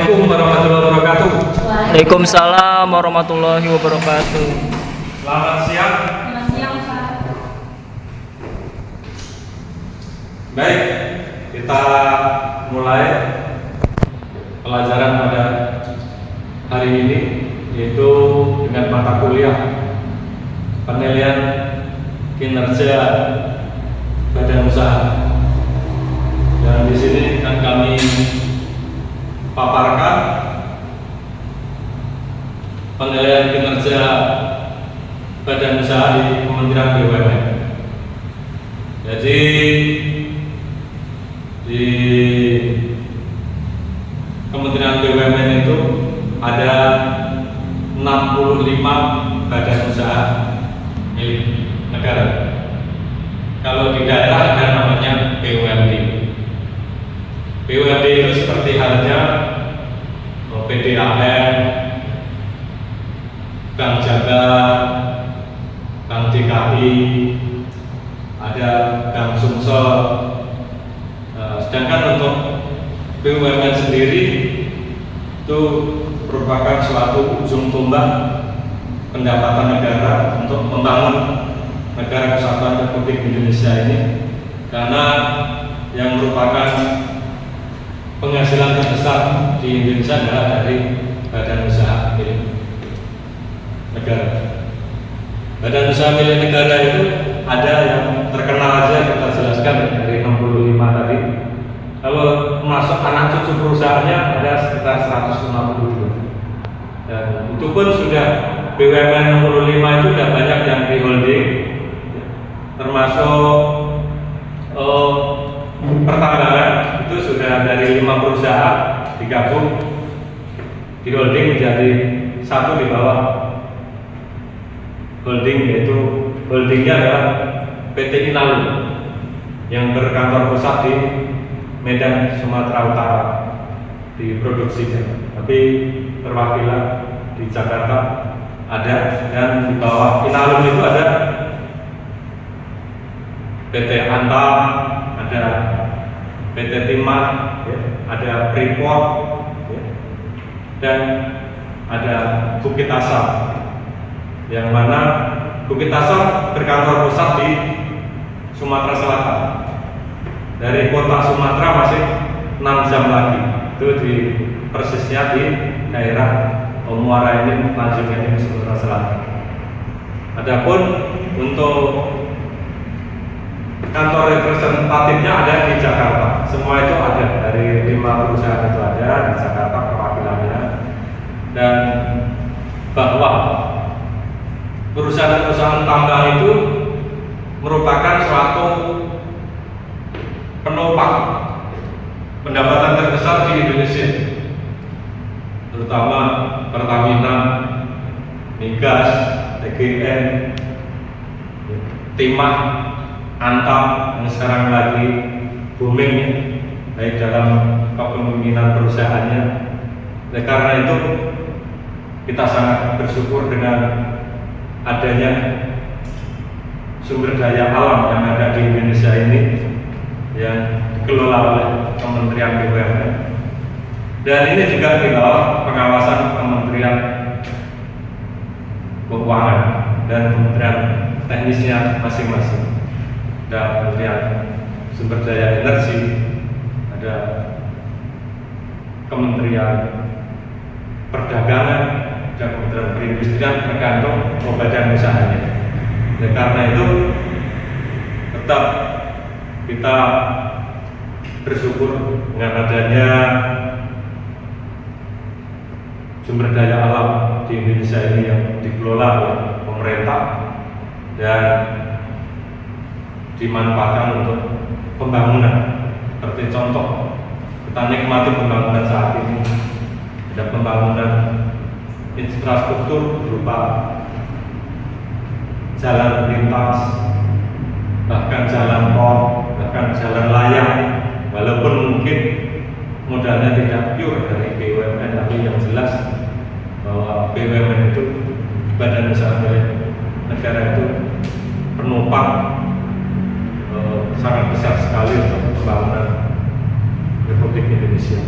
Assalamualaikum warahmatullahi wabarakatuh. Waalaikumsalam warahmatullahi wabarakatuh. Selamat siang. Selamat siang, Pak. Baik, kita mulai pelajaran pada hari ini, yaitu dengan mata kuliah penilaian kinerja badan usaha. Dan di sini akan kami paparkan penilaian kinerja badan usaha di Kementerian BUMN. Jadi di Kementerian BUMN itu ada 65 badan usaha milik negara. Kalau di daerah ada namanya BUMD. BUMD itu seperti halnya PDAM, Bank Jabar, Bank DKI, ada Bank Sumsel. Sedangkan untuk BUMN sendiri itu merupakan suatu ujung tombak pendapatan negara untuk membangun negara kesatuan Republik Indonesia ini, karena yang merupakan penghasilan terbesar di Indonesia adalah dari badan usaha milik negara. Badan usaha milik negara itu ada yang terkenal aja kita jelaskan dari 65 tadi. Kalau masuk anak cucu perusahaannya ada sekitar 152. Dan itu pun sudah BUMN 65 itu sudah banyak yang di holding, termasuk pertambangan itu sudah dari 5 perusahaan digabung di holding menjadi satu di bawah holding, yaitu holdingnya adalah PT Inalu yang berkantor pusat di Medan, Sumatera Utara, di produksi, tapi perwakilan di Jakarta ada. Dan di bawah Inalu itu ada PT Antam, ada PT Timah, ya, ada Freeport, ya, dan ada Bukit Asam, yang mana Bukit Asam berkantor pusat di Sumatera Selatan. Dari kota Sumatera masih 6 jam lagi, itu di persisnya di daerah Muara Enim, Tanjung Enim, Sumatera Selatan. Adapun untuk kantor representatifnya ada di Jakarta. Semua itu ada, dari 5 perusahaan itu ada di Jakarta perwakilannya. Dan bahwa perusahaan-perusahaan tambang itu merupakan suatu penopang pendapatan terbesar di Indonesia, terutama Pertamina, Migas, TGN, Timah, Antam yang sekarang lagi booming, baik dalam kepemimpinan perusahaannya. Oleh karena itu kita sangat bersyukur dengan adanya sumber daya alam yang ada di Indonesia ini, yang dikelola oleh Kementerian BUMN, dan ini juga di bawah pengawasan Kementerian Keuangan dan Kementerian teknisnya masing-masing. Ada Kementerian Sumber Daya Energi, ada Kementerian Perdagangan, ada Kementerian Perindustrian, tergantung badan usahanya. Dan karena itu tetap kita bersyukur dengan adanya sumber daya alam di Indonesia ini yang dikelola oleh pemerintah dan dimanfaatkan untuk pembangunan. Seperti contoh, kita nikmati pembangunan saat ini. Ada pembangunan infrastruktur berupa jalan lintas, bahkan jalan tol, bahkan jalan layang. Walaupun mungkin modalnya tidak pure dari BUMN, tapi yang jelas bahwa BUMN itu badan usaha milik negara itu penopang sangat besar sekali untuk pembangunan Republik Indonesia.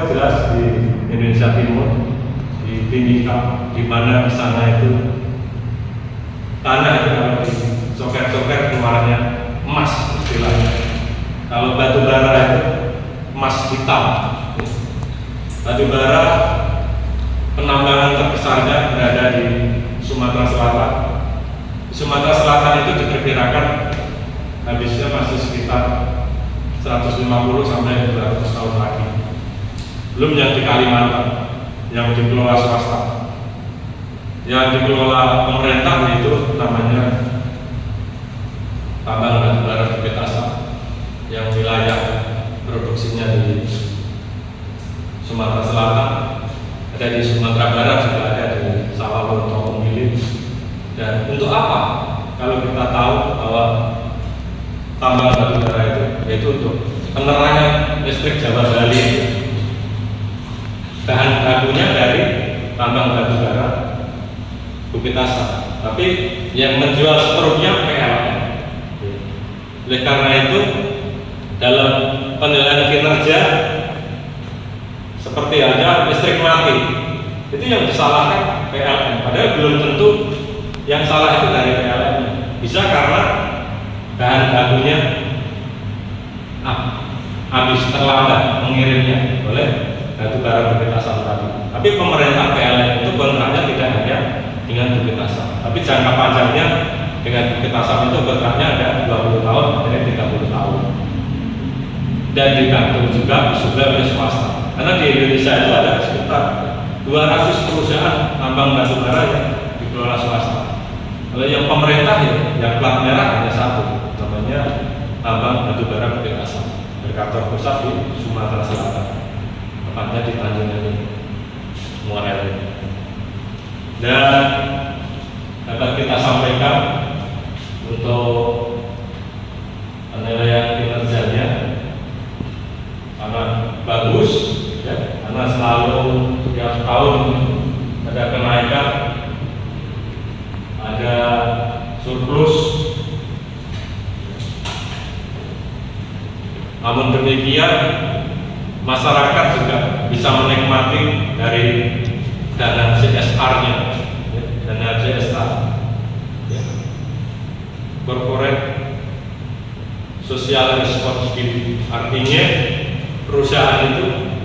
jelas di Indonesia Timur, di Timika, di mana di sana itu tanah itu kalau disoker-soker keluarnya emas istilahnya. Kalau batu bara itu emas hitam. Batu bara penambangan terbesarnya berada di Sumatera Selatan. Di Sumatera Selatan itu diperkirakan habisnya masih sekitar 150 sampai 200 tahun lagi. Belum yang di Kalimantan, yang dikelola swasta. Yang dikelola pemerintah yaitu namanya tambang batu bara Bukit Asam, yang wilayah produksinya di Sumatera Selatan, ada di Sumatera Barat, juga ada di Sawalunto, Pemilih. Dan untuk apa? Kalau kita tahu bahwa tambang batu bara itu untuk penerangan listrik Jawa Bali itu bahan bakunya dari tambang batu bara Bukit Asam, tapi yang menjual struknya PLN. Oleh karena itu dalam penilaian kinerja seperti ada listrik mati, itu yang disalahkan PLN, padahal belum tentu yang salah itu dari PLN. Bisa karena bahan bakunya habis, terlambat mengirimnya oleh batu bara Bukit Asam tadi. Tapi pemerintah PLN itu kontraknya tidak hanya dengan Bukit Asam, tapi jangka panjangnya dengan Bukit Asam itu kontraknya ada 20 tahun, jadi 30 tahun. Dan dibantu juga oleh swasta. Karena di Indonesia itu ada sekitar 200 perusahaan tambang batu bara yang dikelola swasta. Kalau yang pemerintah yang plat merah hanya satu, namanya tambang batu bara Bukit Asam, berkantor pusat di Sumatera Selatan, tepatnya di Tanjung Muara Enim. Dan dapat kita sampaikan untuk penilaian kinerjanya karena bagus, ya, karena selalu setiap tahun ada kenaikan, ada surplus. Namun demikian masyarakat juga bisa menikmati dari dana CSR-nya, dana CSR, corporate social responsibility. Artinya perusahaan itu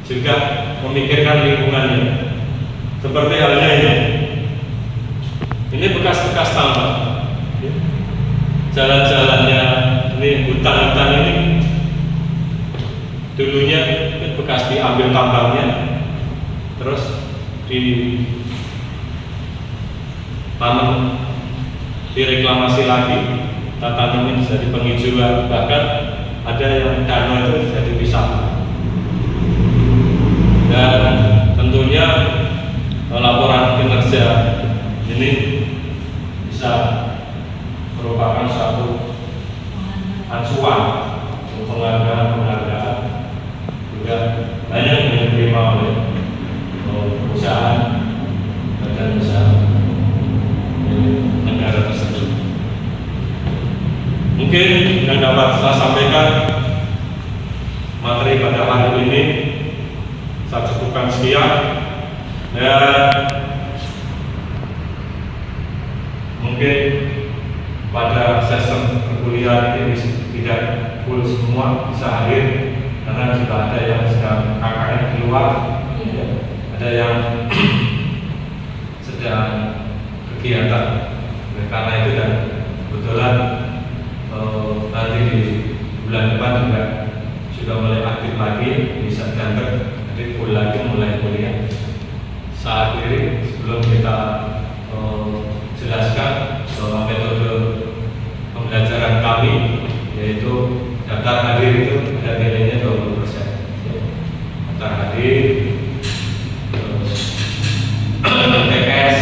juga memikirkan lingkungannya. Seperti halnya ini bekas-bekas tambang, jalan-jalannya ini, hutan-hutan ini dulunya bekas diambil tambangnya, terus ditanam, direklamasi lagi, tanamin jadi penghijauan, bahkan ada yang danau itu jadi wisata. Dan tentunya laporan kinerja ini bisa merupakan satu acuan untuk penghargaan juga banyak yang diterima oleh perusahaan dan usaha negara tersebut. Mungkin yang dapat saya sampaikan materi pada hari ini saya cukupkan sekian, dan mungkin pada sesi perkuliahan ini tidak full semua bisa hadir karena juga ada yang sedang KKN di luar, ada yang sedang kegiatan. Karena itu dan kebetulan nanti di bulan depan juga sudah mulai aktif lagi di September, jadi full lagi mulai kuliah. Saat ini sebelum kita jelaskan bahwa metode pembelajaran kami yaitu daftar hadir itu ada nilainya 20%. Daftar hadir, terus TKS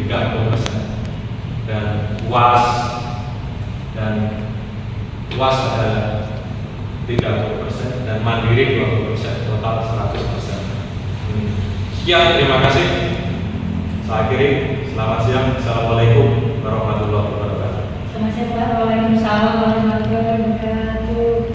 30%, dan UAS adalah 30% dan mandiri 20%, total 100%. Sekian, terima kasih. Saya akhiri. Selamat siang. Assalamualaikum warahmatullahi wabarakatuh. Selamat siang, Pak. Waalaikumsalam warahmatullahi wabarakatuh.